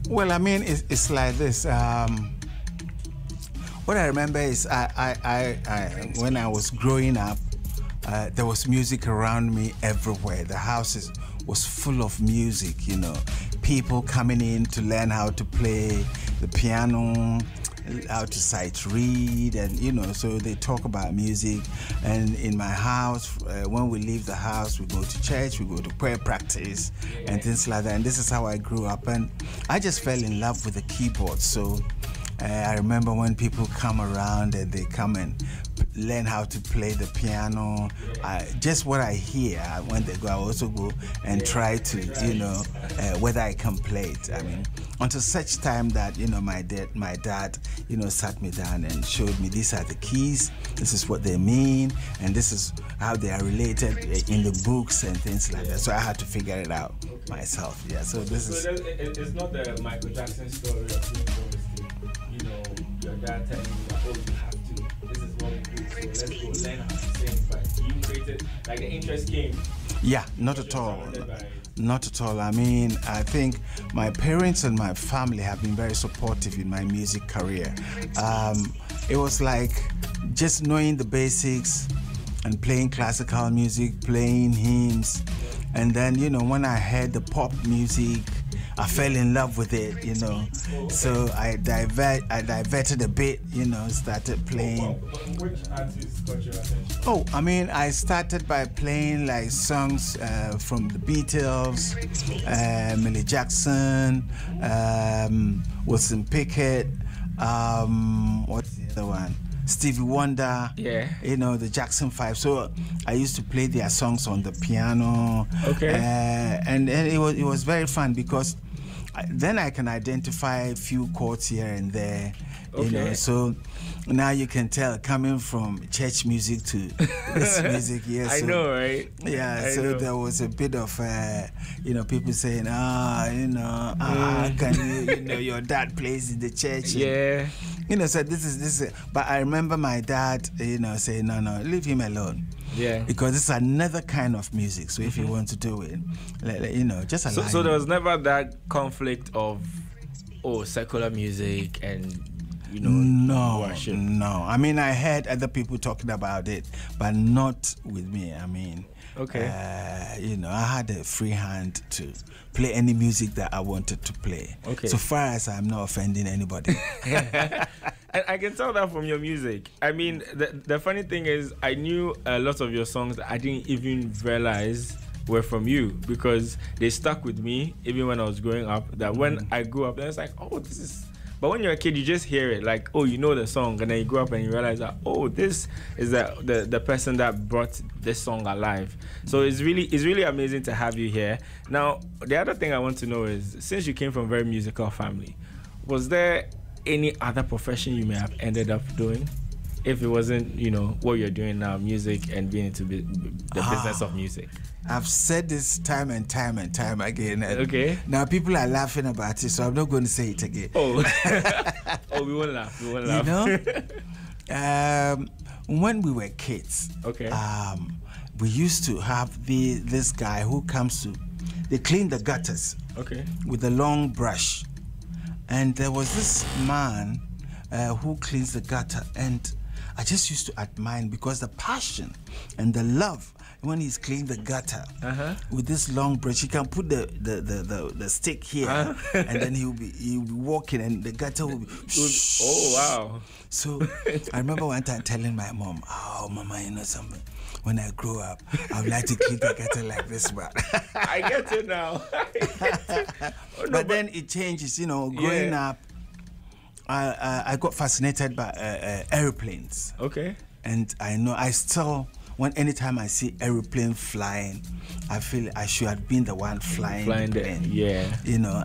Well, I mean, it's like this. What I remember is when I was growing up, there was music around me everywhere. The house was full of music, you know. People coming in to learn how to play the piano, how to sight read, and you know, so they talk about music. And in my house, when we leave the house, we go to church, we go to prayer practice and things like that. And this is how I grew up, and I just fell in love with the keyboard. So I remember when people come around and they come and learn how to play the piano. Just what I hear when they go, I also go and try to, you know, whether I can play it. I mean, until such time that, you know, my dad, you know, sat me down and showed me these are the keys, this is what they mean, and this is how they are related in the books and things like that. So I had to figure it out myself. Yeah. So this is. It's not the Michael Jackson story of being you know, your dad telling you that, oh, you have to. This is what we do. So let's go learn how to sing. But you created, like, the interest came. Yeah, not at all. Not at all. I mean, I think my parents and my family have been very supportive in my music career. It was like just knowing the basics and playing classical music, playing hymns. And then, you know, when I heard the pop music, I fell in love with it, you know. So I diverted a bit, you know, started playing. Which artists got your attention? Oh, I mean, I started by playing like songs from the Beatles, Millie Jackson, Wilson Pickett, what's the other one? Stevie Wonder, yeah, you know, the Jackson 5. So I used to play their songs on the piano. Okay. And it was very fun because then I can identify a few chords here and there. You know, so now you can tell coming from church music to this music here. I so, know, right? Yeah, so there was a bit of, you know, people saying, you know, can you know, your dad plays in the church. Yeah. You know, so this is. But I remember my dad, you know, saying, no, leave him alone. Yeah. Because it's another kind of music. So if you want to do it, you know, just allow So there was never that conflict of, secular music and, you know, worship. No. I mean, I heard other people talking about it, but not with me. I mean, you know, I had a free hand to play any music that I wanted to play. Okay. So far as I'm not offending anybody. And I can tell that from your music. I mean, the funny thing is, I knew a lot of your songs that I didn't even realize were from you because they stuck with me even when I was growing up. That when I grew up, then it's like, oh, this is. But when you're a kid, you just hear it like, oh, you know the song, and then you grow up and you realize that, oh, this is the person that brought this song alive. So it's really amazing to have you here. Now, the other thing I want to know is, since you came from a very musical family, was there any other profession you may have ended up doing if it wasn't, you know, what you're doing now, music and being into the business of music? I've said this time and time again. Okay. Now people are laughing about it, so I'm not going to say it again. Oh, we won't laugh. We won't laugh. You know, when we were kids, we used to have this guy who comes to, they clean the gutters, with a long brush, and there was this man who cleans the gutter, and I just used to admire him because the passion and the love. When he's cleaning the gutter with this long brush, he can put the stick here, and then he'll be walking, and the gutter will be. Oh wow! So I remember one time telling my mom, "Oh, Mama, you know something? When I grow up, I would like to clean the gutter like this man." I get it now. But then it changes, you know. Growing up, I got fascinated by airplanes. Okay. And I know I still. Anytime I see aeroplane flying, I feel I should have been the one flying the plane. Yeah. You know,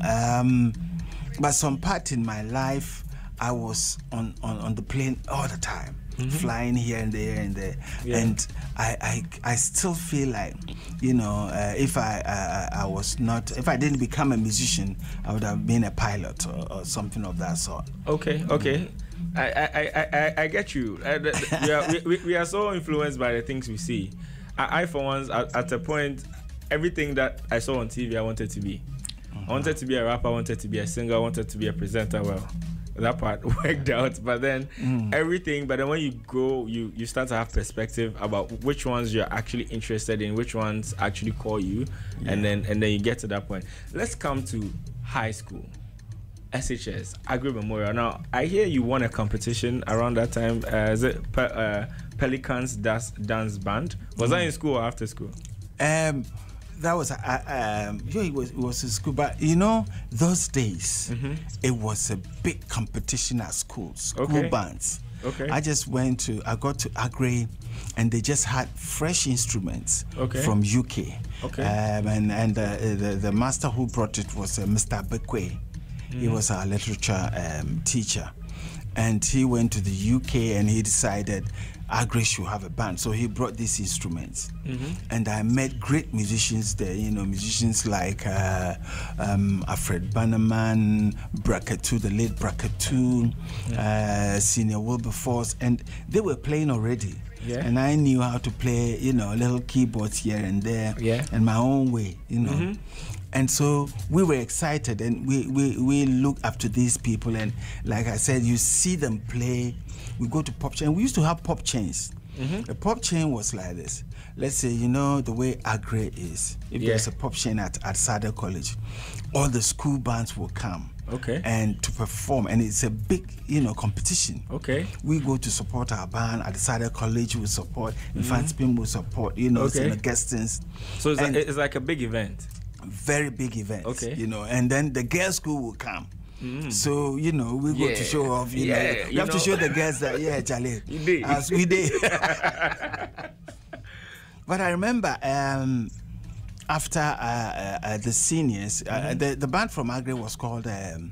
but some part in my life, I was on the plane all the time, flying here and there and there. Yeah. And I still feel like, you know, if I didn't become a musician, I would have been a pilot or something of that sort. Okay. I get you. We are so influenced by the things we see. I for once, at a point, everything that I saw on TV, I wanted to be. I wanted to be a rapper, I wanted to be a singer, I wanted to be a presenter. Well, that part worked out, but then everything. But then when you grow, you start to have perspective about which ones you're actually interested in, which ones actually call you, and then you get to that point. Let's come to high school. SHS, Agri Memorial. Now, I hear you won a competition around that time. Is it Pelicans Dance Band? Was that in school or after school? That was it was in school, but those days it was a big competition at school bands. Okay. I got to Accra, and they just had fresh instruments from UK. Okay. And the master who brought it was Mr. Bekwe. He was our literature teacher, and he went to the UK and he decided Accra should have a band. So he brought these instruments, and I met great musicians there. Musicians like Alfred Bannerman, Brakatu, the late Brakatu, Senior Wilberforce, and they were playing already. Yeah. And I knew how to play, little keyboards here and there, and my own way, And so we were excited, and we look up to these people, and like I said, you see them play. We go to pop chain. We used to have pop chains. A pop chain was like this. Let's say, the way Accra is. If there's a pop chain at Sada College, all the school bands will come. And to perform, and it's a big, competition. We go to support our band at the Sada College. We support Infant Spin. We support, guestings. So it's like a big event. Very big event. And then the girls' school will come. So we go to show off. You have to show the girls that Charlie, as we did. But I remember after the seniors, the band from Accra was called the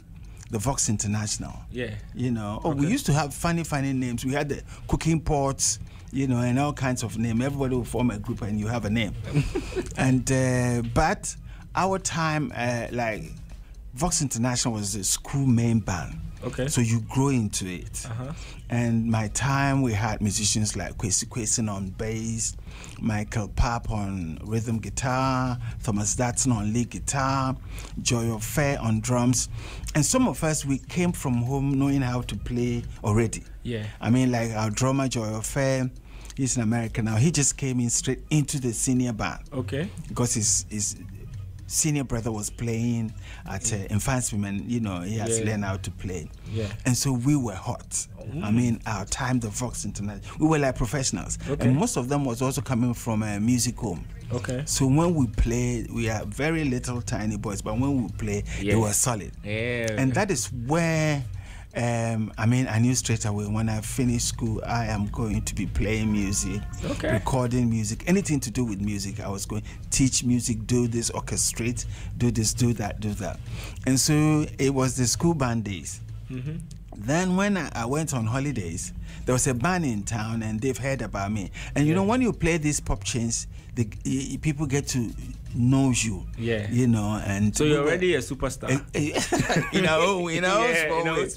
Vox International. We used to have funny names. We had the cooking pots, and all kinds of names. Everybody would form a group and you have a name. And but our time, like Vox International was the school main band. So you grow into it. And my time, we had musicians like Kwesi Kwesi on bass, Michael Papp on rhythm guitar, Thomas Datson on lead guitar, Joy of Fair on drums. And some of us, we came from home knowing how to play already. I mean, like our drummer, Joy of Fair, he's in America now. He just came in straight into the senior band. Because his senior brother was playing at Infant Spin, and he has learned how to play. And so we were hot. I mean, our time, the Vox International, we were like professionals. And most of them was also coming from a music home. So when we played, we are very little tiny boys, but when we play, they were solid. And that is where I knew straight away when I finished school, I am going to be playing music, recording music, anything to do with music. I was going to teach music, do this, orchestrate, do this, do that, do that. And so it was the school band days. Then when I went on holidays, there was a band in town and they've heard about me. And when you play these pop chains, people get to know you. And so you're already a superstar. in our own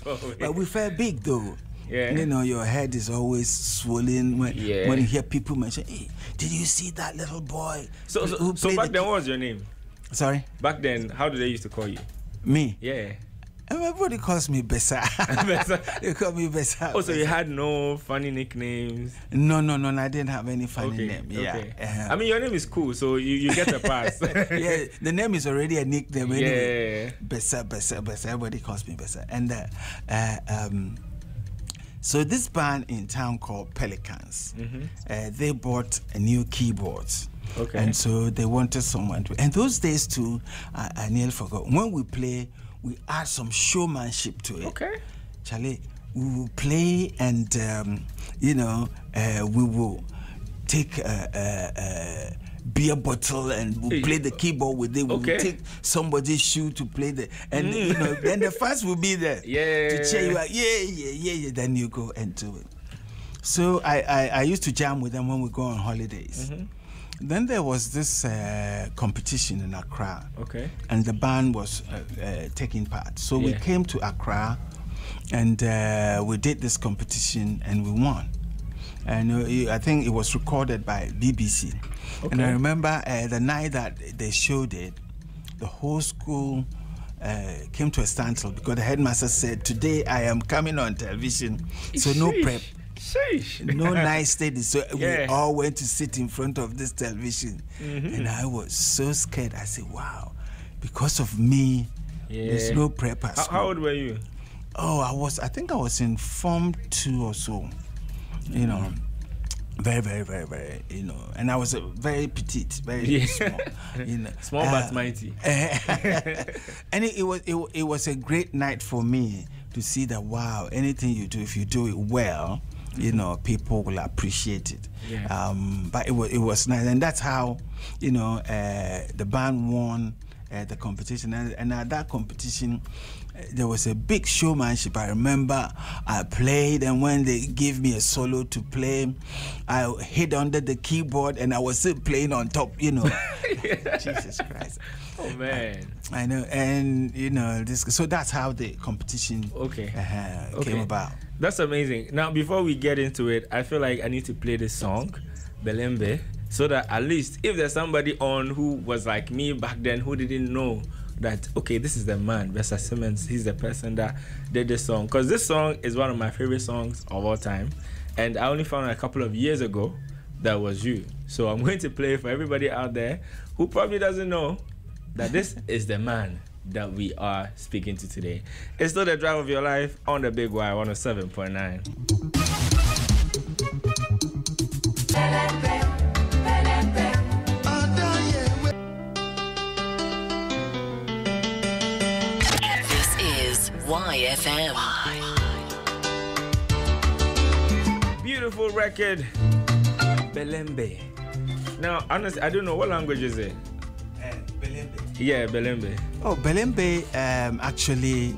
small way. But we felt big though. Your head is always swollen when you hear people mention, "Hey, did you see that little boy?" So back then, what was your name? Sorry? Back then, how did they used to call you? Me? Yeah. Everybody calls me Bessa. They call me Bessa. Oh, so you had no funny nicknames? No, I didn't have any funny name. I mean, your name is cool, so you get a pass. The name is already a nickname anyway. Bessa. Everybody calls me Bessa. And so this band in town called Pelicans, they bought a new keyboards. And so they wanted someone to. And those days too, I nearly forgot. When we play, we add some showmanship to it. Charlie, we will play and, we will take a beer bottle and we'll play the keyboard with it. We'll take somebody's shoe to play the, and then the fans will be there to cheer you out. Yeah. Then you go and do it. So I used to jam with them when we go on holidays. Then there was this competition in Accra, and the band was taking part. So we came to Accra, and we did this competition, and we won. And I think it was recorded by BBC. And I remember the night that they showed it, the whole school came to a standstill because the headmaster said, today I am coming on television, so no prep. No nice studies. So we all went to sit in front of this television. And I was so scared. I said, wow, because of me, there's no prep at school. How old were you? Oh, I think I was in Form 2 or so. You know, very, very, very, very, you know. And I was very petite, very small. You know. Small but mighty. And it was a great night for me to see that, wow, anything you do, if you do it well, you know, people will appreciate it. But it was nice, and that's how, you know, the band won the competition. And at that competition, there was a big showmanship. I remember I played, and when they gave me a solo to play, I hid under the keyboard, and I was still playing on top, you know. Jesus Christ. Oh man. I know, and you know, so that's how the competition came about. That's amazing. Now, before we get into it, I feel like I need to play this song, Belembe, so that at least if there's somebody on who was like me back then who didn't know that, okay, this is the man, Bessa Simmons, he's the person that did this song. Because this song is one of my favorite songs of all time. And I only found out a couple of years ago that was you. So I'm going to play for everybody out there who probably doesn't know that this is the man that we are speaking to today. It's still the drive of your life on the Big Y 107.9. YFM. Beautiful record, Belembe. Now, honestly, I don't know what language is it. Belembe. Yeah, Belembe. Oh, Belembe. Actually,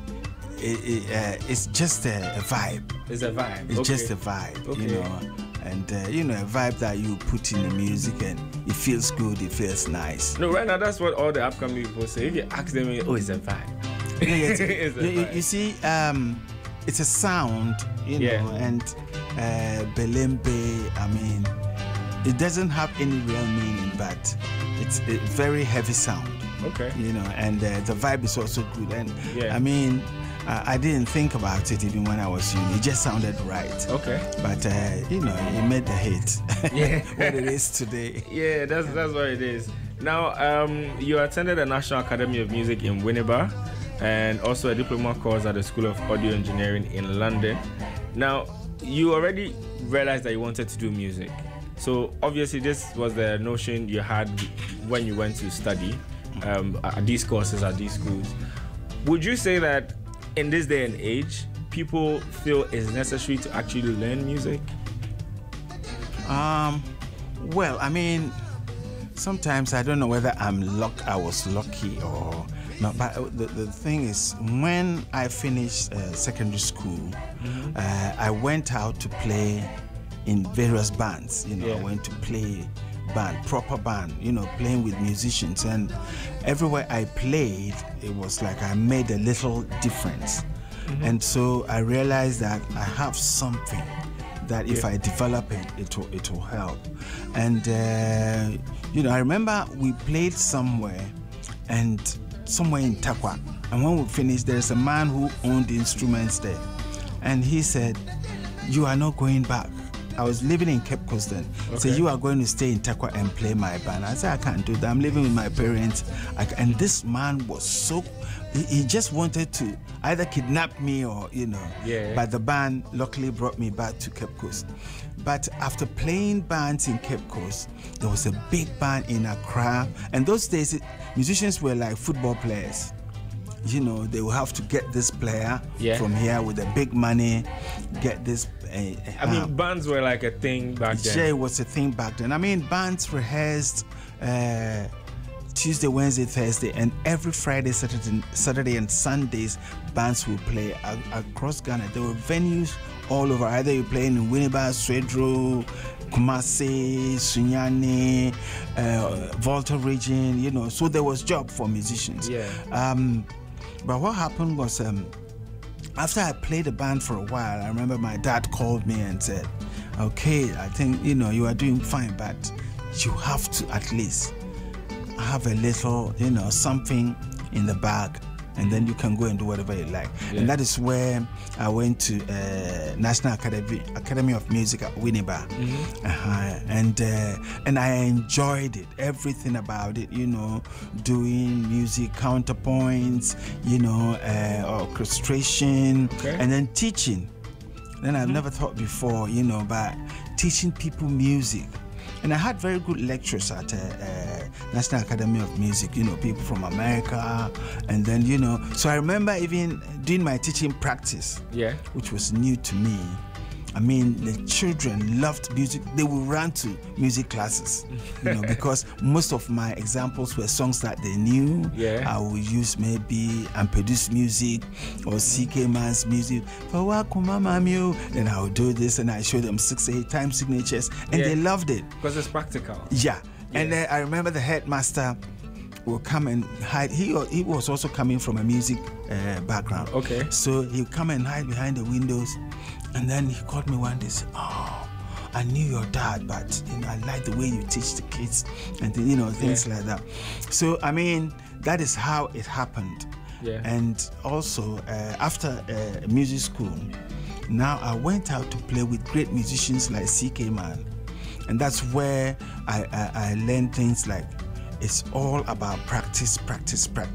it's just a vibe. It's a vibe. It's just a vibe, you know, and you know, a vibe that you put in the music, and it feels good. It feels nice. No, right now that's what all the upcoming people say. If you ask them, oh, it's a vibe. You see, it's a sound, you know, and Belembe, I mean, it doesn't have any real meaning, but it's a very heavy sound. Okay. You know, and the vibe is also good. And I mean, I didn't think about it even when I was young. It just sounded right. Okay. But, you know, it made the hit. What it is today. Yeah, that's what it is. Now, you attended the National Academy of Music in Winneba, and also a diploma course at the School of Audio Engineering in London. Now, you already realized that you wanted to do music. So obviously this was the notion you had when you went to study at these courses, at these schools. Would you say that in this day and age, people feel it's necessary to actually learn music? Well, I mean, sometimes I don't know whether I was lucky or not, but the thing is, when I finished secondary school, I went out to play in various bands. You know, I went to play proper band, you know, playing with musicians, and everywhere I played, it was like I made a little difference. And so I realized that I have something that if I develop it will help. And you know, I remember we played somewhere in Takwa, and when we finished, there's a man who owned the instruments there, and he said, "You are not going back." I was living in Cape Coast then. So you are going to stay in Takwa and play my band. I said, I can't do that. I'm living with my parents. And this man was so, he just wanted to either kidnap me or, you know. But the band luckily brought me back to Cape Coast. But after playing bands in Cape Coast, there was a big band in Accra. And those days, musicians were like football players. You know, they will have to get this player from here with the big money, get this. I mean, bands were like a thing back then. Yeah, it was a thing back then. I mean, bands rehearsed Tuesday, Wednesday, Thursday, and every Friday, Saturday, and Sundays, bands will play across Ghana. There were venues all over. Either you're playing in Winneba, Swedro, Kumasi, Sunyani, Volta region, you know. So there was job for musicians. But what happened was, after I played the band for a while, I remember my dad called me and said, okay, I think, you know, you are doing fine, but you have to at least have a little, you know, something in the bag and then you can go and do whatever you like. And that is where I went to National Academy of Music at Winneba, and I enjoyed it, everything about it, you know, doing music counterpoints, you know, orchestration, and then teaching. Then I've never thought before, you know, about teaching people music. And I had very good lecturers at National Academy of Music, you know, people from America. And then, you know, so I remember even doing my teaching practice, which was new to me. I mean, the children loved music. They would run to music classes, you know, because most of my examples were songs that they knew. I would use maybe unproduced music or CK Man's music. Then I would do this and I show them 6-8 time signatures, and they loved it. Because it's practical. And I remember the headmaster will come and hide. He was also coming from a music background. So he would come and hide behind the windows. And then he called me one day and said, "Oh, I knew your dad, but you know, I like the way you teach the kids," and you know, things like that. So I mean, that is how it happened. And also after music school, now I went out to play with great musicians like CK Man, and that's where I learned things like, it's all about practice,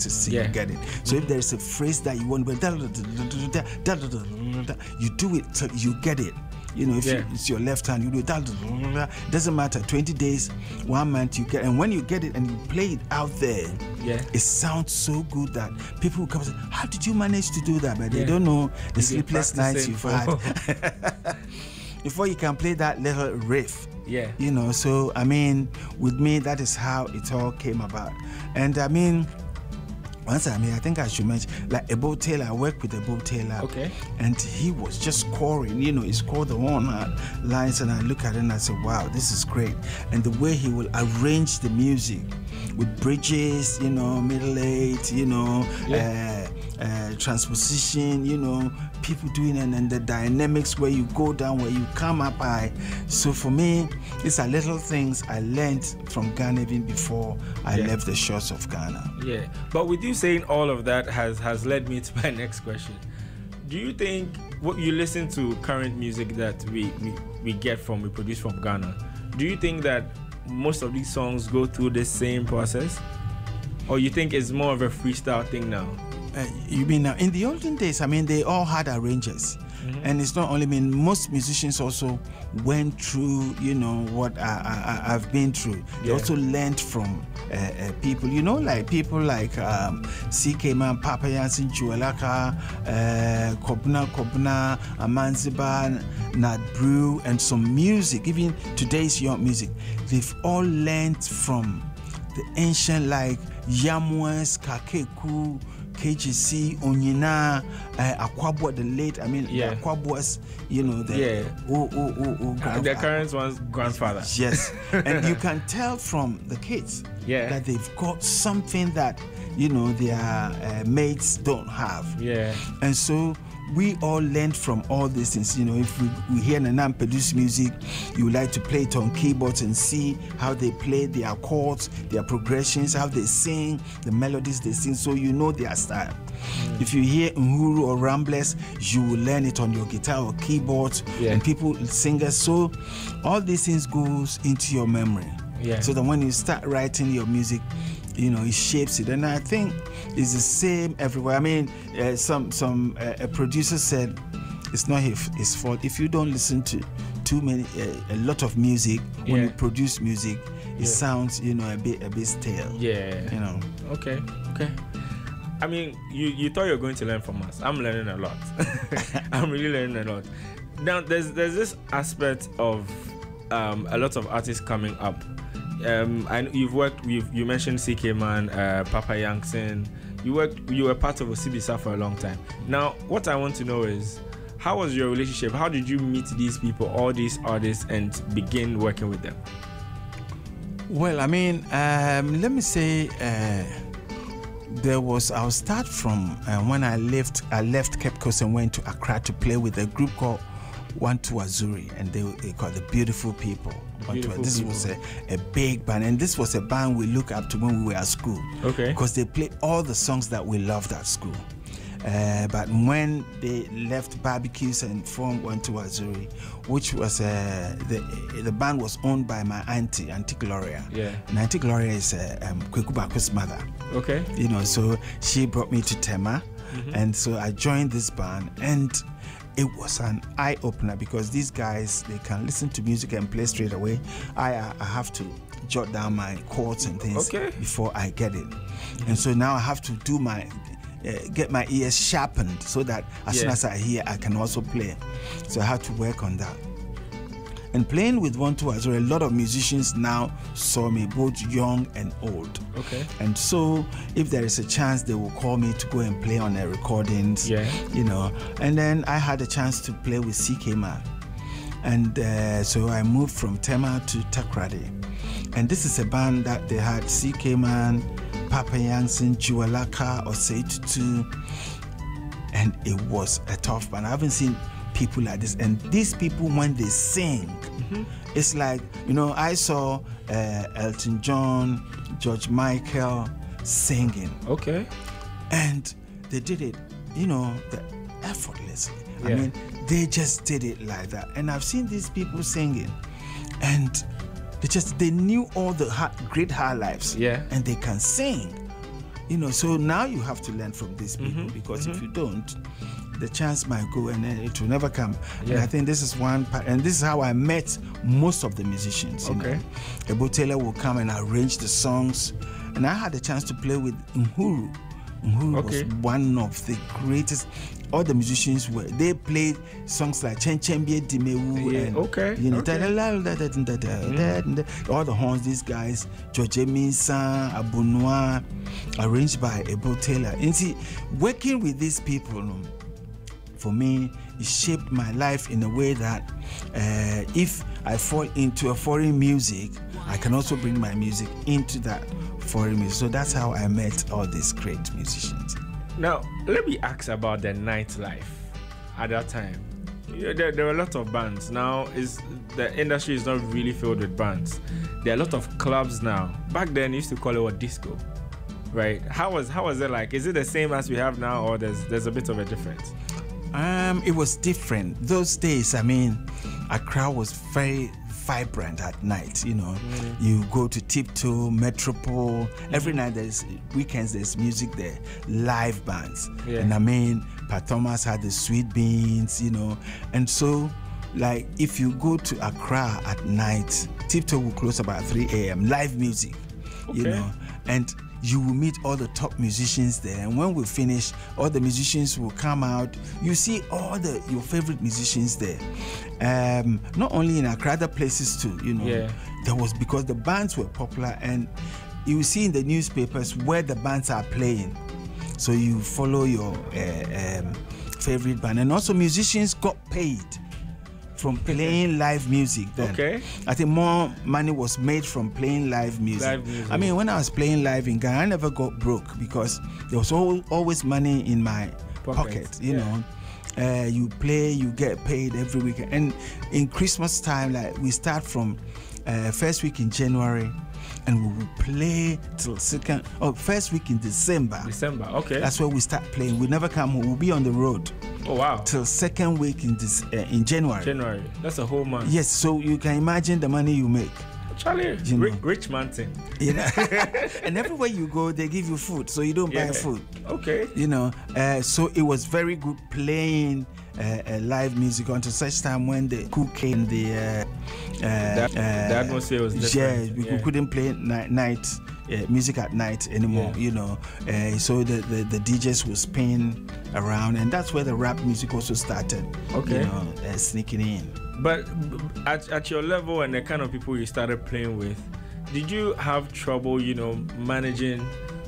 so you get it. So if there's a phrase that you want, you do it till you get it. You know, if it's your left hand, you do it. Doesn't matter. 20 days, 1 month, you get. And when you get it and you play it out there, it sounds so good that people will come and say, "How did you manage to do that?" But they don't know the sleepless nights you've had before you can play that little riff. You know, so I mean, with me, that is how it all came about. And I mean, once I'm here, I think I should mention, like Ebo Taylor, I worked with Ebo Taylor. And he was just scoring, you know, he scored the one lines, and I look at it and I said, wow, this is great. And the way he will arrange the music with bridges, you know, middle eight, you know, transposition, you know, people doing it, and the dynamics where you go down, where you come up high. So for me, these are little things I learned from Ghana even before I left the shores of Ghana. But with you saying all of that has led me to my next question. Do you think what you listen to current music that we produce from Ghana, do you think that most of these songs go through the same process, or you think it's more of a freestyle thing now? You mean now? In the olden days, I mean, they all had arrangers. And it's not only most musicians also went through, you know, what I've been through. They also learned from people, you know, like people like CK Man, Papa Yansin, Juelaka, Kobna, Amanziba, Nat Brew, and some music, even today's young music. They've all learned from the ancient, like Yamwes, Kakeku, KGC, Onyina, Akwabwa, the late, I mean, Akwabwa's, you know, the the current one's grandfather. Yes. And you can tell from the kids that they've got something that, you know, their mates don't have. And so we all learned from all these things. You know, if we hear Nanam produce music, you would like to play it on keyboards and see how they play their chords, their progressions, how they sing, the melodies they sing, so you know their style. If you hear Uhuru or Ramblers, you will learn it on your guitar or keyboard, and people, singers. So all these things goes into your memory. So that when you start writing your music, you know, it shapes it. And I think it's the same everywhere. I mean, a producer said it's not his fault if you don't listen to a lot of music. When you produce music, it sounds, you know, a bit stale. You know. Okay. I mean, you thought you were going to learn from us. I'm learning a lot. I'm really learning a lot. Now, there's this aspect of a lot of artists coming up. I know you've worked with, you mentioned CK Man, Papa Yankson. You were part of Osibisa for a long time. Now, what I want to know is, how was your relationship? How did you meet these people, all these artists, and begin working with them? Well, I mean, let me say, I'll start from when I left Cape Coast and went to Accra to play with a group called One to Azuri, and they called the Beautiful People. This was a big band, and this was a band we looked up to when we were at school. Okay. Because they played all the songs that we loved at school. But when they left Barbecues and formed One to Azuri, which was the band was owned by my Auntie Gloria. Yeah. And Auntie Gloria is Kweku Baku's mother. Okay. You know, so she brought me to Tema, and so I joined this band, and it was an eye-opener because these guys, they can listen to music and play straight away. I have to jot down my chords and things before I get it. And so now I have to do get my ears sharpened so that as soon as I hear, I can also play. So I have to work on that. And playing with One to Azuri, a lot of musicians now saw me, both young and old. Okay. And so if there is a chance, they will call me to go and play on their recordings. Yeah. You know. And then I had a chance to play with CK Man. And so I moved from Tema to Takrady. And this is a band that they had CK Man, Papa Yansen, Jualaka, Osei Tutu. And it was a tough band. I haven't seen people like this, and these people, when they sing, it's like, you know, I saw Elton John, George Michael singing. Okay. And they did it, you know, effortlessly. Yeah. I mean, they just did it like that. And I've seen these people singing, and they knew all the great high lives. Yeah. And they can sing, you know. So now you have to learn from these people, because if you don't, the chance might go and then it will never come. Yeah. And I think this is one part, and this is how I met most of the musicians. Okay. Ebo Taylor will come and arrange the songs, and I had a chance to play with Uhuru. Uhuru was one of the greatest. All the musicians they played songs like Chen Chen Bie Dimewu and you know, all the horns. These guys, George Eminsa, Abunwa, arranged by Ebo Taylor. And see, working with these people, for me, it shaped my life in a way that if I fall into a foreign music, I can also bring my music into that foreign music. So that's how I met all these great musicians. Now, let me ask about the nightlife at that time. You know, there were a lot of bands. Now, the industry is not really filled with bands. There are a lot of clubs now. Back then, you used to call it disco, right? How was it like? Is it the same as we have now, or there's a bit of a difference? It was different. Those days, I mean, Accra was very vibrant at night, you know. You go to Tiptoe, Metropole, every night weekends there's music there, live bands. And I mean, Pat Thomas had the Sweet Beans, you know. And so, like, if you go to Accra at night, Tiptoe will close about 3 a.m., live music, you know. And you will meet all the top musicians there, and when we finish, all the musicians will come out. You see all your favorite musicians there. Not only in Accra, other places too, you know. There was, because the bands were popular, and you see in the newspapers where the bands are playing. So you follow your favorite band, and also musicians got paid from playing live music then. I think more money was made from playing live music. I mean, when I was playing live in Ghana, I never got broke because there was always money in my pocket, you know. You play, you get paid every weekend. And in Christmas time, like, we start from first week in January, and we will play till first week in December. That's where we start playing. We never come home. We'll be on the road. Oh, wow. Till second week in January. That's a whole month. Yes, so you can imagine the money you make. Charlie, rich man thing. You know? And everywhere you go, they give you food, so you don't buy food. You know, so it was very good playing live music until such time when the cook came, the atmosphere was different. We couldn't play night music at night anymore, you know. So the DJs will spin around, and that's where the rap music also started, you know, sneaking in. But at your level and the kind of people you started playing with, did you have trouble, you know, managing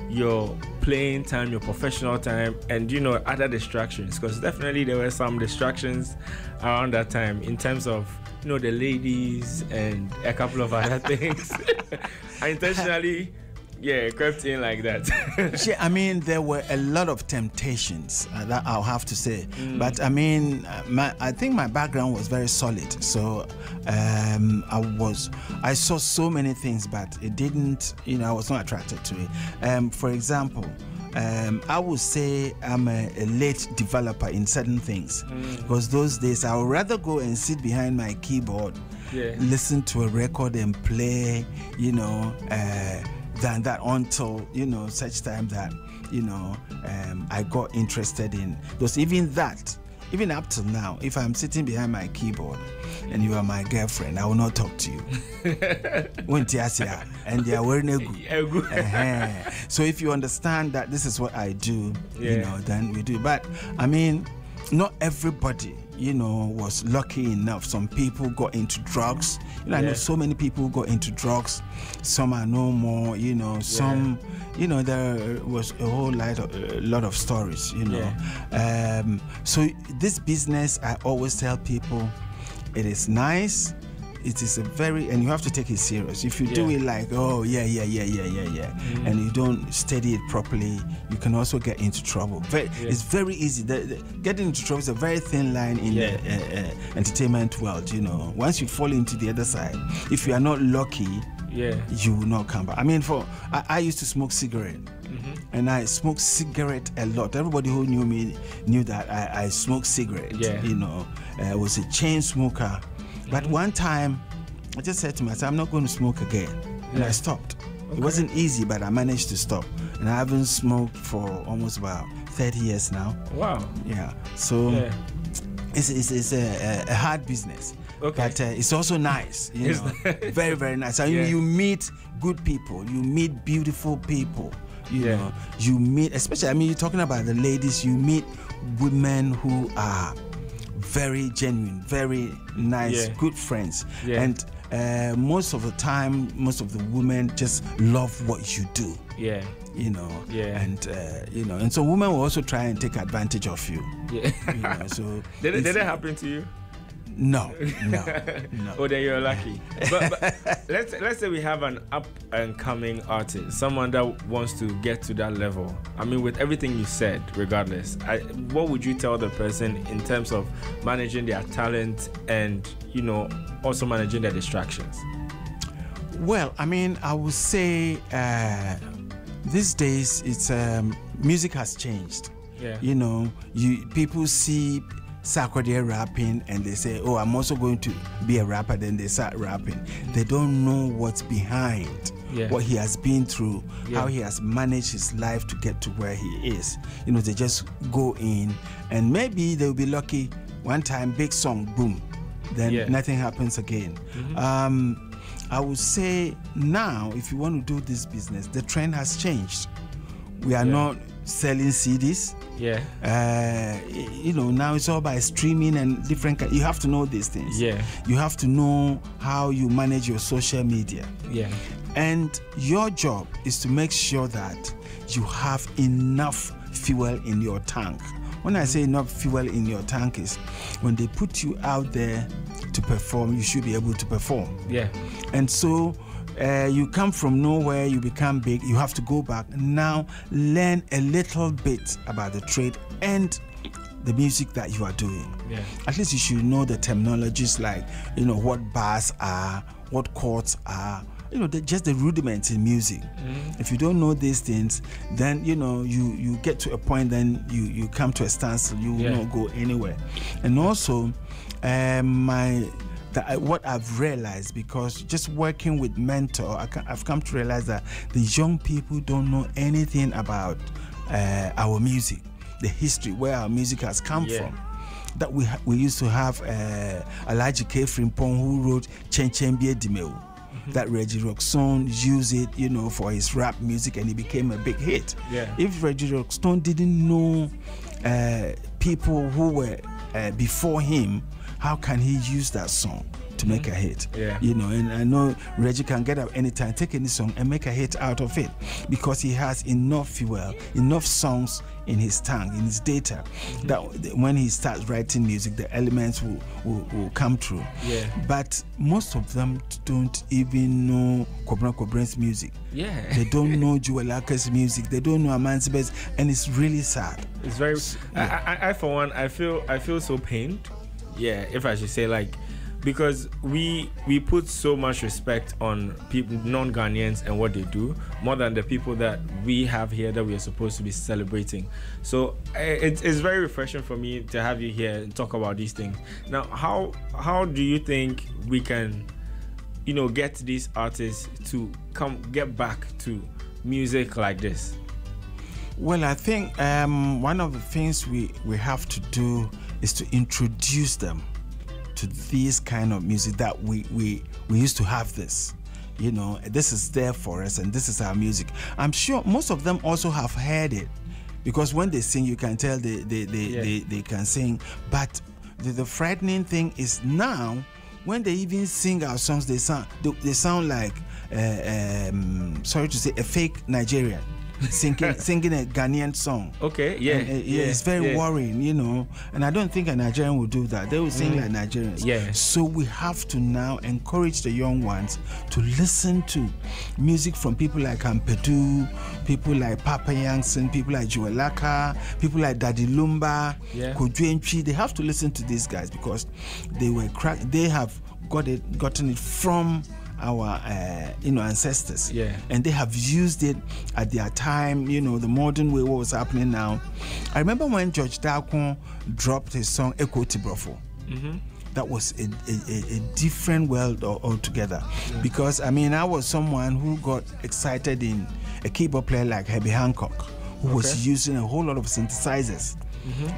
your playing time, your professional time, and, you know, other distractions? Because definitely there were some distractions around that time in terms of, you know, the ladies and a couple of other things. I intentionally Yeah, it crept in like that. Yeah, I mean, there were a lot of temptations, that I'll have to say. But I mean, I think my background was very solid. So I saw so many things, but it didn't, I was not attracted to it. For example, I would say I'm a late developer in certain things, because those days I would rather go and sit behind my keyboard, listen to a record and play, than that until such time that I got interested in those. Even up till now, if I'm sitting behind my keyboard and you are my girlfriend, I will not talk to you. And they are wearing a good. So if you understand that this is what I do, then we do. But I mean, not everybody, was lucky enough. Some people got into drugs. I know so many people got into drugs. Some are no more, some, there was a whole lot of stories, So this business, I always tell people, it is nice. It is and you have to take it serious. If you do it like, and you don't study it properly, you can also get into trouble. It's very easy. Getting into trouble is a very thin line in the entertainment world. Once you fall into the other side, if you are not lucky, you will not come back. I mean, I used to smoke cigarette. And I smoked cigarette a lot. Everybody who knew me knew that I smoked cigarette. I was a chain smoker. But one time, I just said to myself, I'm not going to smoke again. And I stopped. Okay. It wasn't easy, but I managed to stop. And I haven't smoked for almost about 30 years now. Wow. Yeah. So it's a hard business. Okay. But it's also nice. Very, very nice. I mean, you meet good people. You meet beautiful people. You meet, especially, you're talking about the ladies, you meet women who are very genuine, very nice, good friends. And most of the time, most of the women just love what you do. And so women will also try and take advantage of you. So did it happen to you? No. Oh, then you're lucky. But let's say we have an up and coming artist, someone that wants to get to that level. I mean, with everything you said, regardless, what would you tell the person in terms of managing their talent and also managing their distractions? Well, I mean, I would say these days it's music has changed. People see Sarkodie rapping and they say, oh, I'm also going to be a rapper. Then they start rapping. They don't know what's behind, what he has been through, how he has managed his life to get to where he is. They just go in and maybe they'll be lucky. One time, big song, boom, then nothing happens again. I would say now, if you want to do this business, the trend has changed. We are not selling CDs. Now it's all by streaming and different. You have to know these things. You have to know how you manage your social media. And your job is to make sure that you have enough fuel in your tank. When I say enough fuel in your tank is when they put you out there to perform, you should be able to perform. And so you come from nowhere, you become big, you have to go back now, learn a little bit about the trade and the music that you are doing. At least you should know the terminologies, like what bars are, what chords are, just the rudiments in music. If you don't know these things, then you get to a point, then you come to a standstill, you will not go anywhere. And also what I've realized, because just working with mentor, I've come to realize that the young people don't know anything about our music, the history, where our music has come from. That we used to have Alhaji K. Frimpong, who wrote Chen Chen Bie Dimeu. That Reggie Rockstone used it, for his rap music, and it became a big hit. If Reggie Rockstone didn't know people who were before him how can he use that song to make a hit? Yeah. You know, and I know Reggie can get up anytime, take any song and make a hit out of it, because he has enough fuel, enough songs in his tank, in his data, that when he starts writing music, the elements will come through. Yeah. But most of them don't even know Kobra Kobra's music. Yeah. They don't know Juwelaka's music. They don't know Amansibe's, and it's really sad. It's very. I for one, I feel so pained. Yeah, if I should say, like, because we put so much respect on people, non-Ghanaians, and what they do, more than the people that we have here that we are supposed to be celebrating. So it's very refreshing for me to have you here and talk about these things. Now, how do you think we can, you know, get these artists to get back to music like this? Well, I think one of the things we have to do is to introduce them to this kind of music that we used to have. This, you know, this is there for us, and this is our music. I'm sure most of them also have heard it, because when they sing, you can tell they can sing. But the frightening thing is now, when they even sing our songs, they sound like sorry to say, a fake Nigerian singing a Ghanaian song. Okay, yeah. And, it's very worrying, you know. And I don't think a Nigerian will do that. They will sing like Nigerians. Yeah. So we have to now encourage the young ones to listen to music from people like Ampedu, people like Papa Yankson, people like Juwelaka, people like Daddy Lumba, Kojuenchi. They have to listen to these guys, because they have gotten it from our ancestors, and they have used it at their time. You know, the modern way, what was happening now. I remember when George Darkon dropped his song Eko Tibrofo. That was a different world altogether, because I mean, I was someone who got excited in a keyboard player like Herbie Hancock, who was using a whole lot of synthesizers.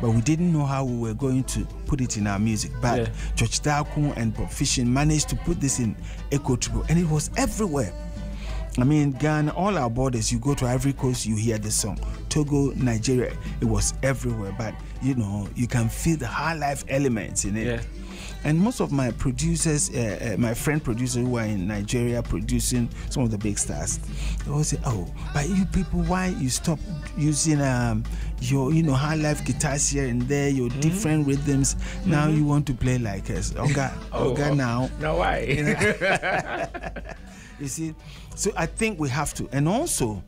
But we didn't know how we were going to put it in our music. But George Darkon and Bob Fishin managed to put this in Echo Triple, and it was everywhere. I mean, Ghana, all our borders, you go to Ivory Coast, you hear the song. Togo, Nigeria, it was everywhere. But, you know, you can feel the high life elements in it. And most of my producers, my friend producers who are in Nigeria producing some of the big stars, they always say, "Oh, but you people, why you stop using your, you know, high life guitars here and there, your different rhythms? Now you want to play like us, Oga now? Now why?" You see, so I think we have to, and also,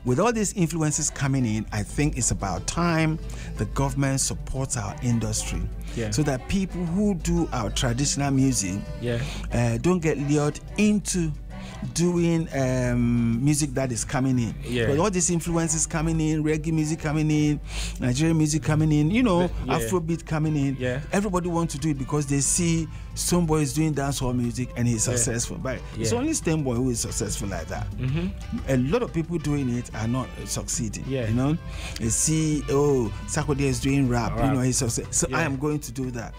with all these influences coming in, I think it's about time the government supports our industry, so that people who do our traditional music don't get lured into doing music that is coming in. But all these influences coming in, reggae music coming in, Nigerian music coming in, you know, Afrobeat coming in. Everybody wants to do it because they see Stonebwoy is doing dancehall music and he's successful. But it's only Stonebwoy who is successful like that. A lot of people doing it are not succeeding. You know, they see, oh, Sarkodie is doing rap, you know, he's successful. So I am going to do that.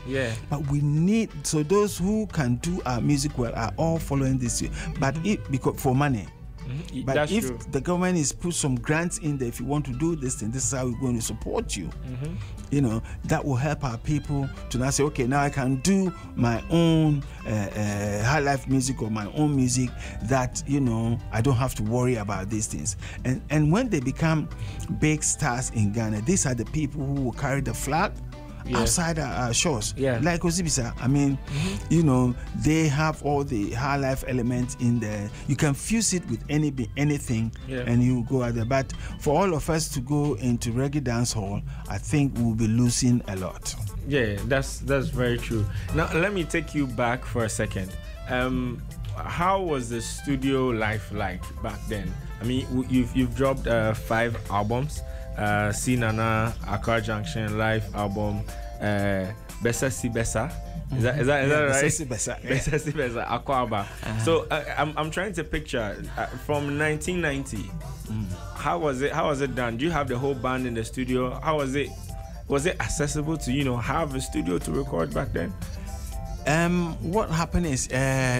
But we need, so those who can do our music well are all following this way. But because for money. But that's if true. the government is put some grants in there, if you want to do this thing, this is how we're going to support you. You know, that will help our people to now say, okay, now I can do my own high life music or my own music that, you know, I don't have to worry about these things. And when they become big stars in Ghana, these are the people who will carry the flag outside our shores. Like Ozibisa, I mean, you know, they have all the high life elements in there. You can fuse it with anything and you go out there. But for all of us to go into reggae dance hall, I think we'll be losing a lot. Yeah, that's very true. Now let me take you back for a second. How was the studio life like back then? I mean, you've dropped 5 albums. Sinana, Accra Junction live album, Bessa Si Bessa. Is that right? Bessa Si Bessa, Aquaba. So I'm trying to picture from 1990. How was it done? Do you have the whole band in the studio? How was it? Was it accessible to, you know, have a studio to record back then? What happened is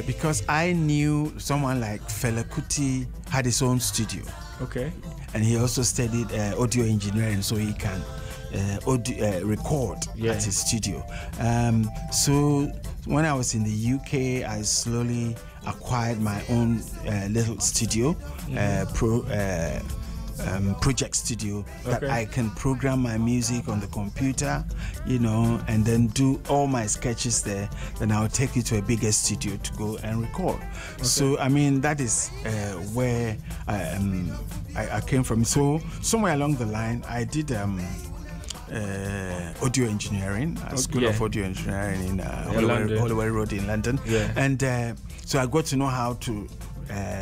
because I knew someone like Fela Kuti had his own studio. Okay. And he also studied audio engineering, so he can record at his studio. So when I was in the UK, I slowly acquired my own little studio, project studio, that I can program my music on the computer, and then do all my sketches there. Then I'll take it to a bigger studio to go and record. So I mean, that is where I came from. So somewhere along the line, I did audio engineering, School of Audio Engineering in Holloway Road in London. And so I got to know how to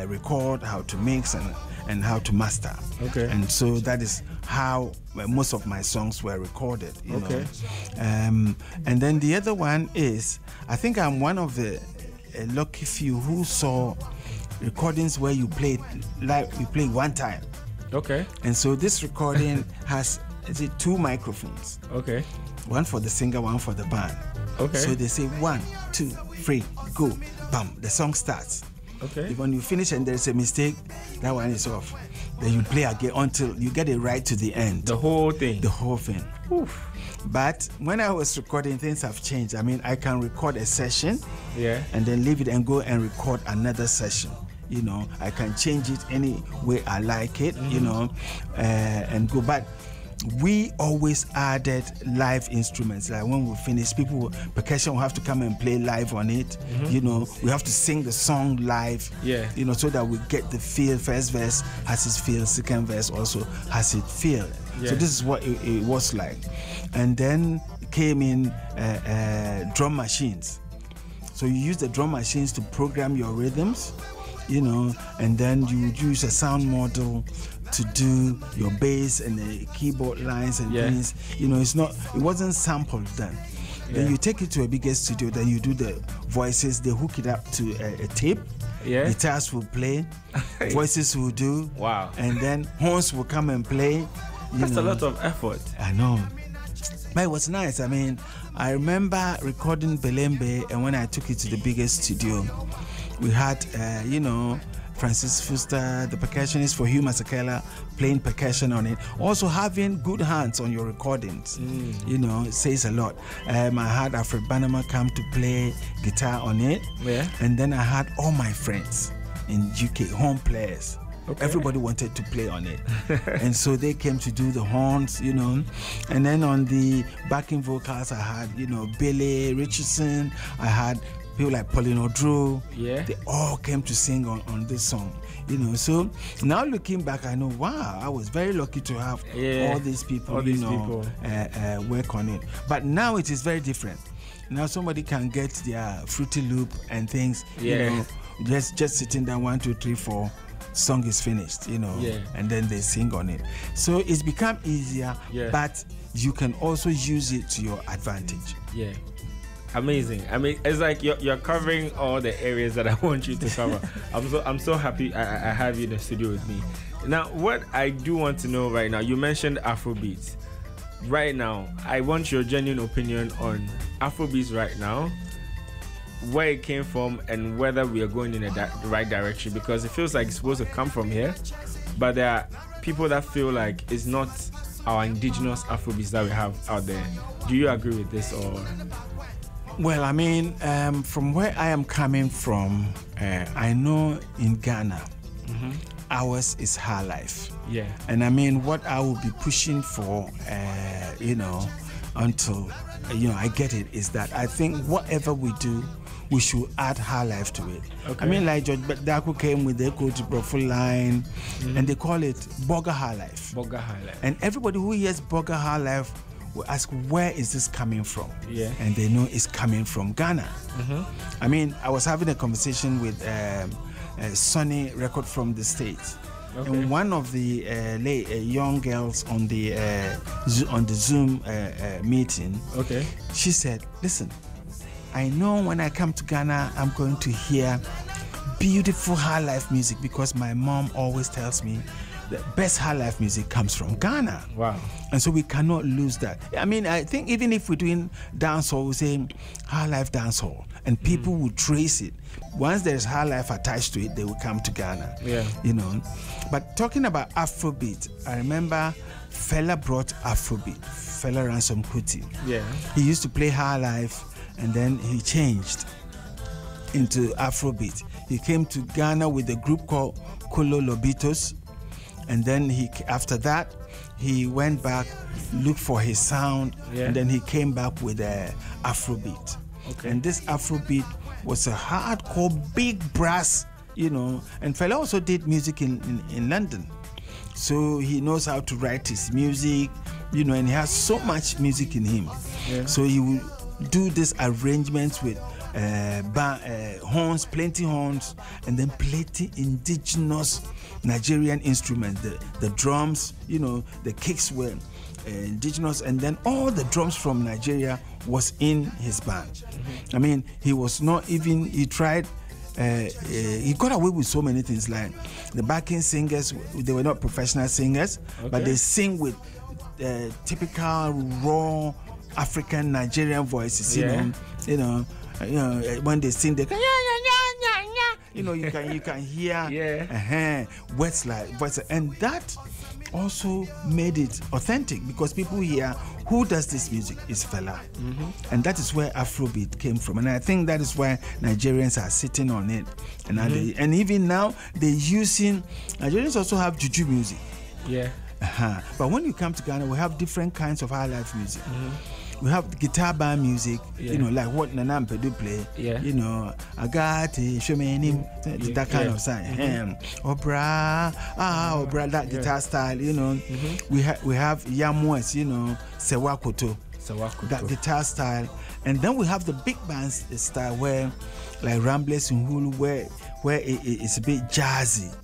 record, how to mix, and how to master. And so that is how most of my songs were recorded. You know? And then the other one is, I think I'm one of the lucky few who saw recordings where you played live, you played one time. And so this recording has two microphones. One for the singer, one for the band. So they say 1, 2, 3, go, bam, the song starts. If when you finish and there's a mistake, that one is off. Then you play again until you get it right to the end. The whole thing. The whole thing. Oof. But when I was recording, things have changed. I mean, I can record a session, and then leave it and go and record another session. I can change it any way I like it, and go back. We always added live instruments. Like when we finish, percussion will have to come and play live on it. We have to sing the song live. So that we get the feel. First verse has its feel, second verse also has its feel. So this is what it was like. And then came in drum machines. So you use the drum machines to program your rhythms, and then you use a sound model to do your bass and the keyboard lines and things. It wasn't sampled then. Then you take it to a bigger studio, then you do the voices, they hook it up to a tape. Guitars will play, voices will do, and then horns will come and play. That's a lot of effort. I know. But it was nice. I mean, I remember recording Belembe, and when I took it to the biggest studio, we had, Francis Fuster, the percussionist for Hugh Masekela, playing percussion on it. Also having good hands on your recordings, it says a lot. I had Alfred Bannerman come to play guitar on it. And then I had all my friends in UK, home players. Everybody wanted to play on it. And so they came to do the horns, And then on the backing vocals, I had, Billy Richardson. I had people like Pauline Odro. They all came to sing on this song. So now looking back, I know, wow, I was very lucky to have all these people, work on it. But now it is very different. Now somebody can get their Fruity Loop and things, just sitting down 1, 2, 3, 4. Song is finished, and then they sing on it. So it's become easier, but you can also use it to your advantage. Amazing. I mean, it's like you're covering all the areas that I want you to cover. I'm so happy I have you in the studio with me. Now, what I do want to know right now, you mentioned Afrobeats. Right now, I want your genuine opinion on Afrobeats right now, where it came from, and whether we are going in the right direction, because it feels like it's supposed to come from here, but there are people that feel like it's not our indigenous Afrobeats that we have out there. Do you agree with this? Or? Well, I mean, from where I am coming from, I know in Ghana, ours is Highlife. And I mean, what I will be pushing for, until I get it, is that I think whatever we do, we should add Highlife to it. I mean, like George Daku came with the Echo to Profile line, and they call it Burger Highlife. And everybody who hears Burger Highlife will ask, where is this coming from? And they know it's coming from Ghana. I mean, I was having a conversation with Sonny Record from the States. And one of the young girls on the Zoom meeting, she said, listen, I know when I come to Ghana, I'm going to hear beautiful Highlife music, because my mom always tells me the best high life music comes from Ghana. Wow. And so we cannot lose that. I mean, I think even if we're doing dancehall, we say high life dancehall, and people will trace it. Once there's high life attached to it, they will come to Ghana. Yeah. You know. But talking about Afrobeat, I remember Fela brought Afrobeat. Fela Ransom Kuti. Yeah. He used to play high life, and then he changed into Afrobeat. He came to Ghana with a group called Kolo Lobitos, and then after that he went back, looked for his sound, and then he came back with Afrobeat. Okay. And this Afrobeat was a hardcore big brass, you know, and Fela also did music in London. So he knows how to write his music, you know, and he has so much music in him. Yeah. So he will do these arrangements with horns, plenty horns, and then plenty indigenous Nigerian instruments. The drums, you know, the kicks were indigenous, and then all the drums from Nigeria was in his band. I mean, he was not even, he tried, he got away with so many things, like the backing singers, they were not professional singers, but they sing with typical raw African Nigerian voices, you know, when they sing, they you know, you can hear words like voice, and that also made it authentic, because people hear, who does this music? Is Fela. And that is where Afrobeat came from, and I think that is why Nigerians are sitting on it, and and even now Nigerians also have juju music. But when you come to Ghana, we have different kinds of high life music. We have guitar band music, you know, like what Nana Mpedu play, you know, Agati, Shomenim, that kind of sound. Obra, that guitar style, you know. We have Yamwes, you know, Sewakoto, that guitar style. And then we have the big bands style where, like Ramblers in Hulu, where it's a bit jazzy.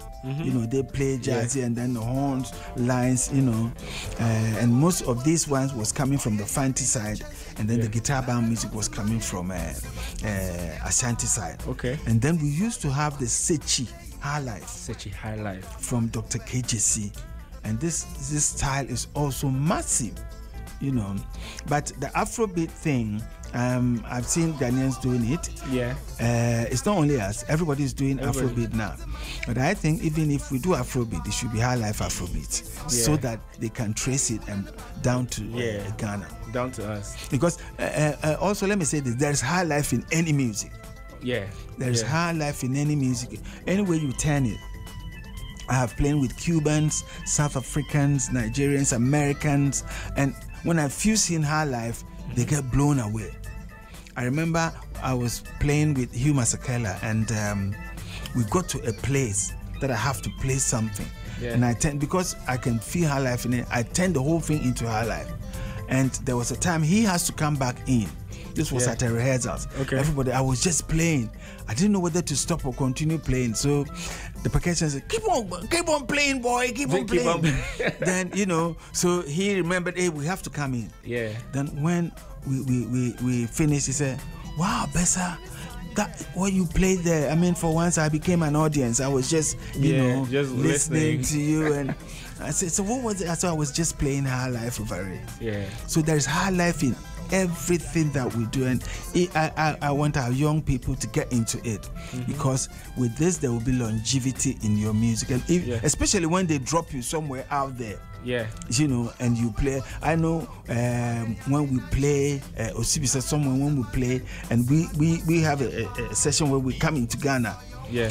You know, they play jazzy, and then the horns, lines, you know, and most of these ones was coming from the Fanti side, and then the guitar band music was coming from Ashanti side. Okay. And then we used to have the Sechi High Life from Dr. KJC, and this style is also massive, you know. But the Afrobeat thing, I've seen Ghanaians doing it. It's not only us, everybody's doing Afrobeat now. But I think even if we do Afrobeat, it should be high life Afrobeat, so that they can trace it and down to Ghana, down to us. Because also, let me say this: there's high life in any music. There's high life in any music. Any way you turn it. I have played with Cubans, South Africans, Nigerians, Americans, and when I fuse in high life, they get blown away. I remember I was playing with Hugh Masakela, and we got to a place that I have to play something. And I tend, because I can feel high life in it, I turn the whole thing into high life. And there was a time he has to come back in. This was at a rehearsals. Everybody, I was just playing. I didn't know whether to stop or continue playing. So the percussion said, keep on playing, boy, keep on playing. Then, you know, so he remembered, hey, we have to come in. Then when we finished, he said, wow, Bessa, that what you played there, I mean, for once I became an audience. I was just, you know, just listening to you. And I said, so what was it? So I was just playing high life over it. So there's high life in everything that we do, and I want our young people to get into it, because with this there will be longevity in your music, and especially when they drop you somewhere out there, you know, and you play. I know when we play Osibisa, someone when we play, and we have a session where we come into Ghana.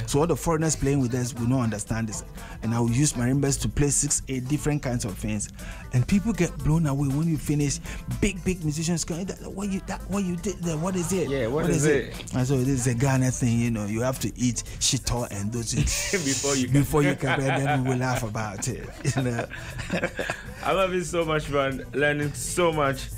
So all the foreigners playing with us will not understand this, and I will use marimbas to play 6-8 different kinds of things, and people get blown away when you finish. Big musicians going, what you did there? What is it? What is it? And so this is a Ghana thing, you know. You have to eat shito and those before you can, and then we will laugh about it. You know? I'm having so much fun, learning so much.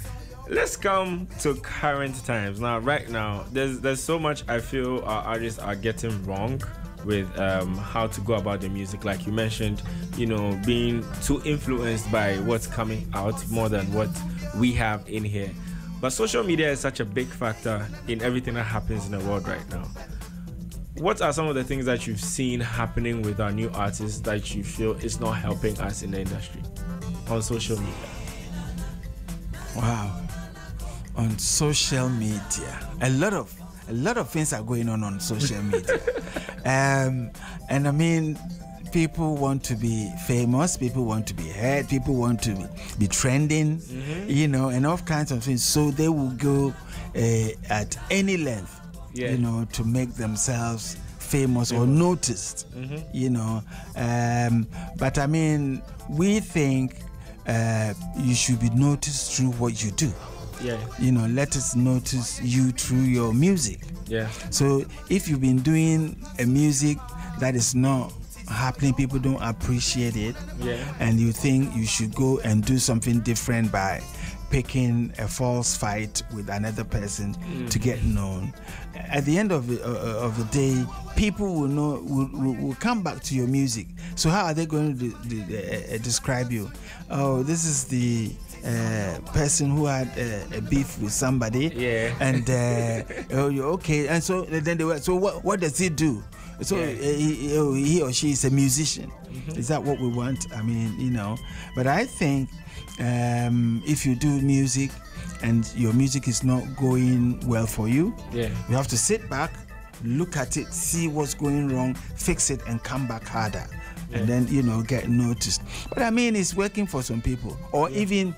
Let's come to current times. Now, right now, there's so much I feel our artists are getting wrong with how to go about the music. Like you mentioned, you know, being too influenced by what's coming out more than what we have in here. But social media is such a big factor in everything that happens in the world right now. what are some of the things that you've seen happening with our new artists that you feel is not helping us in the industry on social media? Wow. On social media, a lot of things are going on social media. And I mean, people want to be famous, people want to be heard, people want to be trending, you know, and all kinds of things. So they will go at any length, you know, to make themselves famous or noticed, you know. But I mean, we think you should be noticed through what you do. Yeah. You know, let us notice you through your music. Yeah. So if you've been doing a music that is not happening, people don't appreciate it, and you think you should go and do something different by picking a false fight with another person to get known, at the end of the day, people will know, will come back to your music. So how are they going to describe you? Oh, this is the person who had a beef with somebody, and oh, you're okay, and so then they were, so what does he do? So he or she is a musician. Is that what we want? I mean, you know, but I think if you do music and your music is not going well for you, you have to sit back, look at it, see what's going wrong, fix it, and come back harder. And then, you know, get noticed. But I mean, it's working for some people. Or even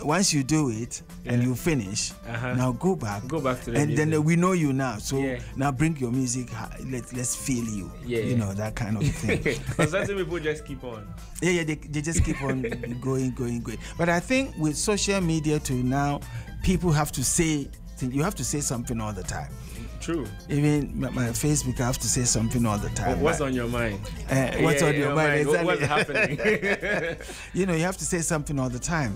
once you do it and you finish, now go back to the and music. Then we know you now. So now bring your music. Let's feel you. You know, that kind of thing. But certain people just keep on. They just keep on going. But I think with social media too, now people have to say, you have to say something all the time. True. Even my Facebook, I have to say something all the time. What's on your mind? What's on your mind? Exactly. What's happening? You know, you have to say something all the time.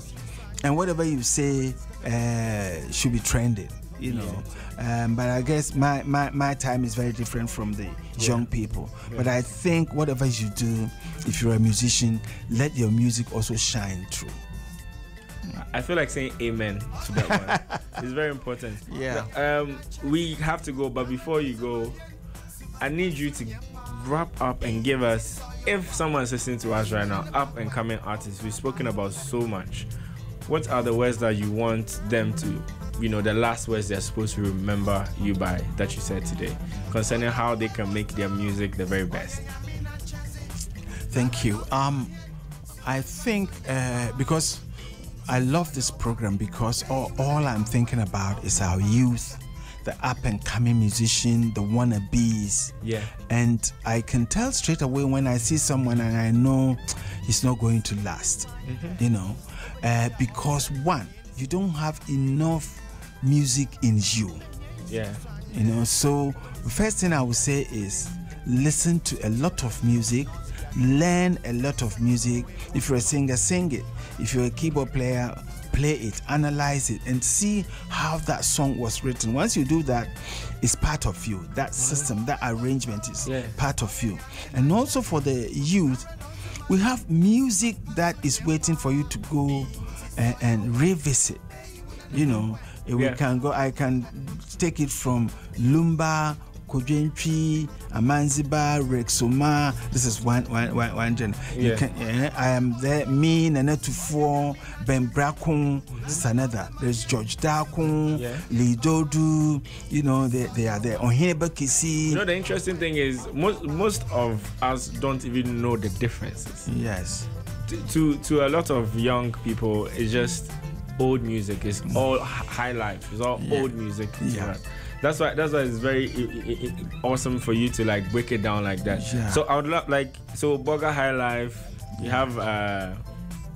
And whatever you say should be trending, you know. But I guess my time is very different from the young people. But I think whatever you do, if you're a musician, let your music also shine through. I feel like saying amen to that one. It's very important. We have to go, but before you go, I need you to wrap up and give us, if someone's listening to us right now, up and coming artists, we've spoken about so much. What are the words that you want them to, you know, the last words they're supposed to remember you by that you said today, concerning how they can make their music the very best? Thank you. I think because I love this program, because all I'm thinking about is our youth, the up-and-coming musician, the wannabes. And I can tell straight away when I see someone and I know it's not going to last, you know, because one, you don't have enough music in you. You know, so the first thing I would say is listen to a lot of music, learn a lot of music. If you're a singer, sing it. If you're a keyboard player, play it, analyze it, and see how that song was written. Once you do that, it's part of you. That system, that arrangement is part of you. And also for the youth, we have music that is waiting for you to go and revisit. You know, we can go. I can take it from Lumba, Kojentri, Amanziba, Rexoma. This is one gen. I am there. Me, Nana Tufo, Ben Brakun. This is another. There's George Dakun, Lidodu. You know, they are there. Onheba Kisi. You know, the interesting thing is most of us don't even know the differences. Yes. To a lot of young people, it's just old music. It's all high life. It's all old music. That's why it's very awesome for you to like break it down like that. So I would love so Burger High Life. You have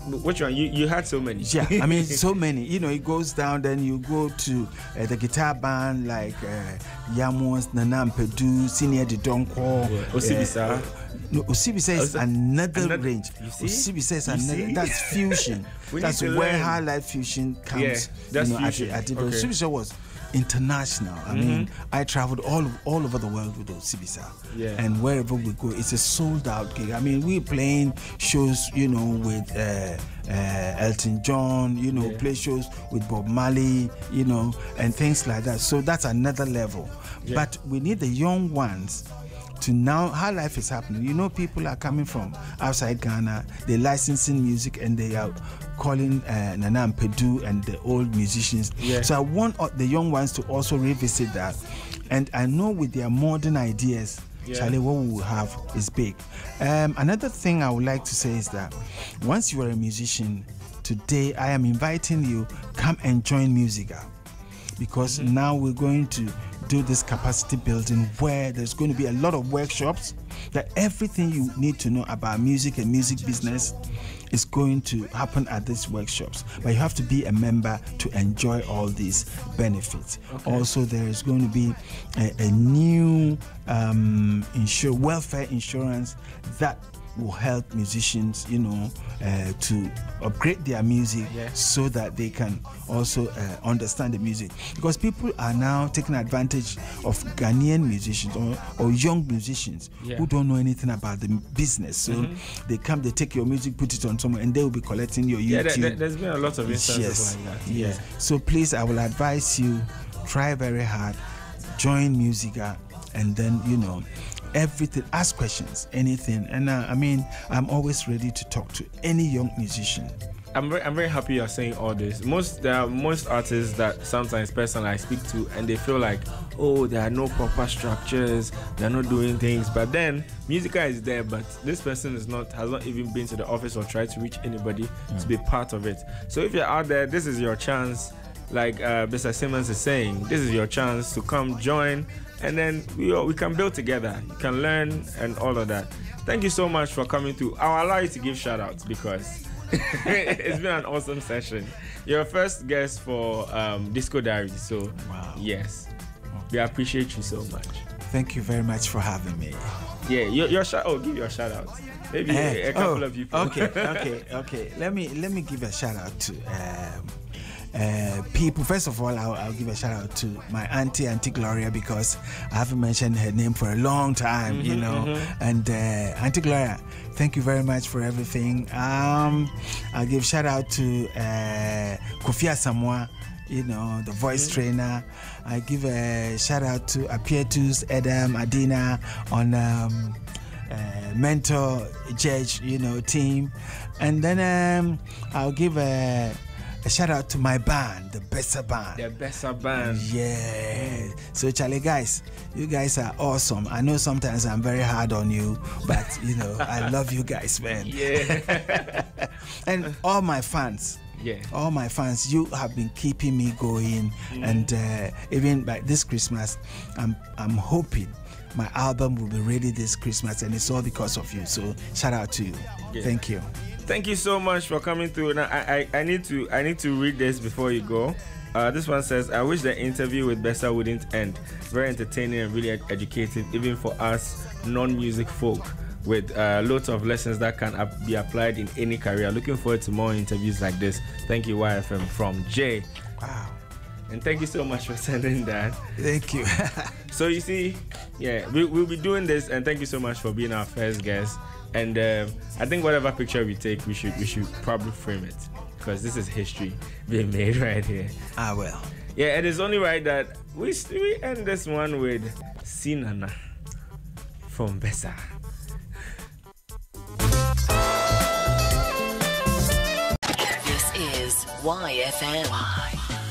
which one? You had so many. I mean so many. You know, it goes down. Then you go to the guitar band like Yamos, Nanam Pedu, Senior de Donko, Osibisa. No, Osibisa is another range. Osibisa is another. That's fusion. That's where High Life fusion comes. That's fusion. Osibisa was international. I mean, I traveled all over the world with Osibisa, and wherever we go, it's a sold out gig. I mean, we're playing shows, you know, with Elton John, you know, play shows with Bob Marley, you know, and things like that. So that's another level. But we need the young ones to now how life is happening. You know, people are coming from outside Ghana, they're licensing music and they are calling Nana and Pedu and the old musicians. Yeah. So I want the young ones to also revisit that. And I know with their modern ideas, Charlie, what we will have is big. Another thing I would like to say is that once you are a musician, today I am inviting you, come and join Musica. Because now we're going to do this capacity building where there's going to be a lot of workshops, that everything you need to know about music and music business is going to happen at these workshops. But you have to be a member to enjoy all these benefits. Okay. Also, there is going to be a new welfare insurance that will help musicians, to upgrade their music so that they can also understand the music. Because people are now taking advantage of Ghanaian musicians or young musicians who don't know anything about the business. So they come, they take your music, put it on somewhere, and they will be collecting your YouTube. Yeah, there's been a lot of instances like that. Yes. So please, I will advise you, try very hard, join Musica, and then, everything, ask questions, anything. And I'm always ready to talk to any young musician. I'm very happy you're saying all this. There are most artists that sometimes personally I speak to, and they feel like, oh, there are no proper structures, they're not doing things. But then Musica is there, but this person has not even been to the office or tried to reach anybody to be part of it. So if you're out there, this is your chance. Like Mr. Simmons is saying, this is your chance to come join, and then we can build together. You can learn and all of that. Thank you so much for coming through. I'll allow you to give shout outs because it's been an awesome session. You're a first guest for Disco Diaries, so yes, we appreciate you so much. Thank you very much for having me. Yeah, give your shout outs. Maybe a couple of people. Okay. Let me give a shout out to people. First of all, I'll give a shout out to my auntie Gloria, because I haven't mentioned her name for a long time, And Auntie Gloria, thank you very much for everything. I'll give shout out to Kofi Asamoah, the voice trainer. I give a shout out to Apietus, Adam, Adina on mentor judge, team. And then I'll give a shout out to my band, the Bessa band. The Bessa band. Yeah. So Charlie, guys, you guys are awesome. I know sometimes I'm very hard on you, but I love you guys, man. Yeah. And all my fans. Yeah. All my fans, you have been keeping me going, and even by this Christmas, I'm hoping my album will be ready this Christmas, and it's all because of you. So shout out to you. Yeah. Thank you. Thank you so much for coming through. Now I need to read this before you go. This one says, I wish the interview with Bessa wouldn't end. Very entertaining and really educative, even for us non-music folk, with loads of lessons that can be applied in any career. Looking forward to more interviews like this. Thank you, YFM, from Jay. Wow. And thank you so much for sending that. Thank you. So you see, we'll be doing this, and thank you so much for being our first guest. And I think whatever picture we take, we should probably frame it, because this is history being made right here. Well. Yeah, it is only right that we end this one with Sinana from Bessa. This is YFM.